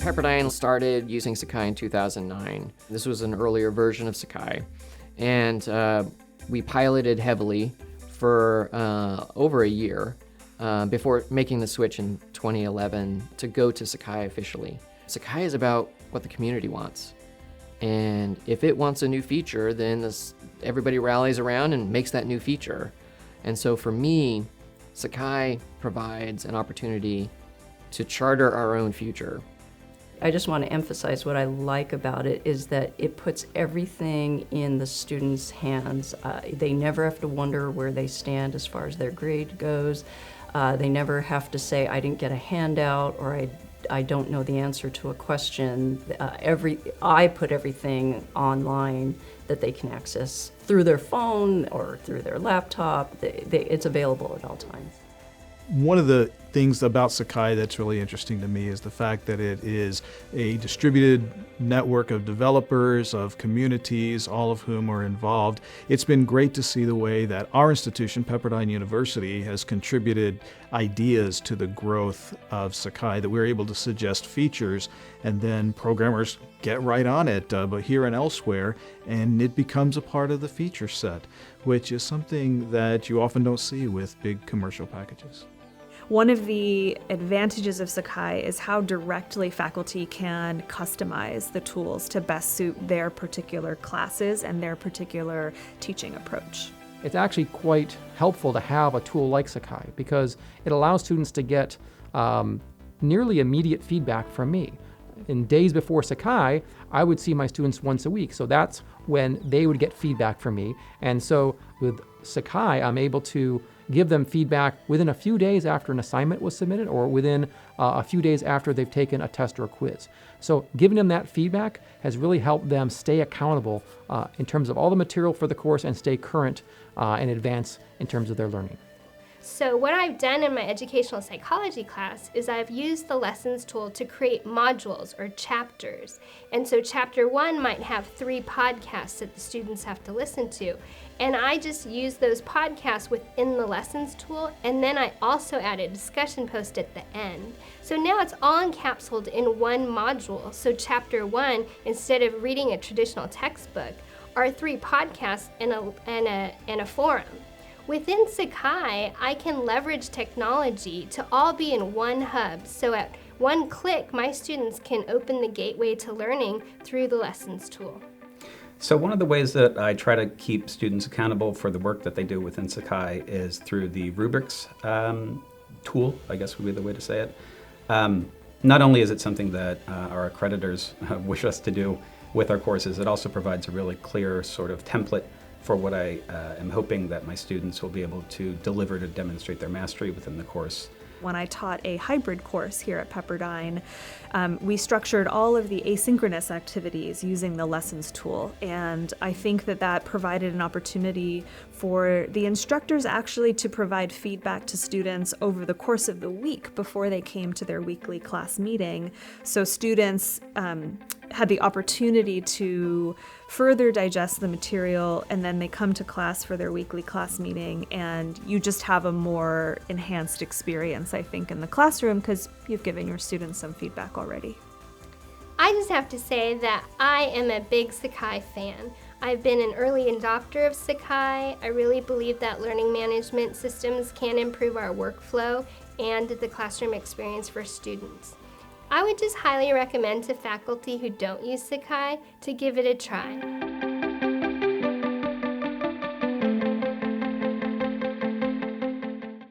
Pepperdine started using Sakai in 2009. This was an earlier version of Sakai, and we piloted heavily for over a year before making the switch in 2011 to go to Sakai officially. Sakai is about what the community wants. And if it wants a new feature, then everybody rallies around and makes that new feature. And so for me, Sakai provides an opportunity to charter our own future. I just want to emphasize what I like about it is that it puts everything in the students' hands. They never have to wonder where they stand as far as their grade goes. They never have to say, I didn't get a handout, or I don't know the answer to a question. I put everything online that they can access through their phone or through their laptop. It's available at all times. One of the things about Sakai that's really interesting to me is the fact that it is a distributed network of developers, of communities, all of whom are involved. It's been great to see the way that our institution, Pepperdine University, has contributed ideas to the growth of Sakai, that we're able to suggest features and then programmers get right on it, but here and elsewhere, and it becomes a part of the feature set, which is something that you often don't see with big commercial packages. One of the advantages of Sakai is how directly faculty can customize the tools to best suit their particular classes and their particular teaching approach. It's actually quite helpful to have a tool like Sakai because it allows students to get nearly immediate feedback from me. In days before Sakai, I would see my students once a week, so that's when they would get feedback from me. And so with Sakai, I'm able to give them feedback within a few days after an assignment was submitted or within a few days after they've taken a test or a quiz. So giving them that feedback has really helped them stay accountable in terms of all the material for the course and stay current and advance in terms of their learning. So what I've done in my educational psychology class is I've used the lessons tool to create modules or chapters. And so chapter 1 might have 3 podcasts that the students have to listen to. And I just use those podcasts within the lessons tool, and then I also add a discussion post at the end. So now it's all encapsulated in one module. So chapter 1, instead of reading a traditional textbook, are 3 podcasts and a forum. Within Sakai, I can leverage technology to all be in one hub, so at one click, my students can open the gateway to learning through the lessons tool. So one of the ways that I try to keep students accountable for the work that they do within Sakai is through the rubrics tool, I guess would be the way to say it. Not only is it something that our accreditors wish us to do with our courses, it also provides a really clear sort of template for what I am hoping that my students will be able to deliver to demonstrate their mastery within the course. When I taught a hybrid course here at Pepperdine, we structured all of the asynchronous activities using the lessons tool, and I think that provided an opportunity for the instructors actually to provide feedback to students over the course of the week before they came to their weekly class meeting. So students had the opportunity to further digest the material, and then they come to class for their weekly class meeting, and you just have a more enhanced experience, I think, in the classroom because you've given your students some feedback already. I just have to say that I am a big Sakai fan. I've been an early adopter of Sakai. I really believe that learning management systems can improve our workflow and the classroom experience for students. I would just highly recommend to faculty who don't use Sakai to give it a try.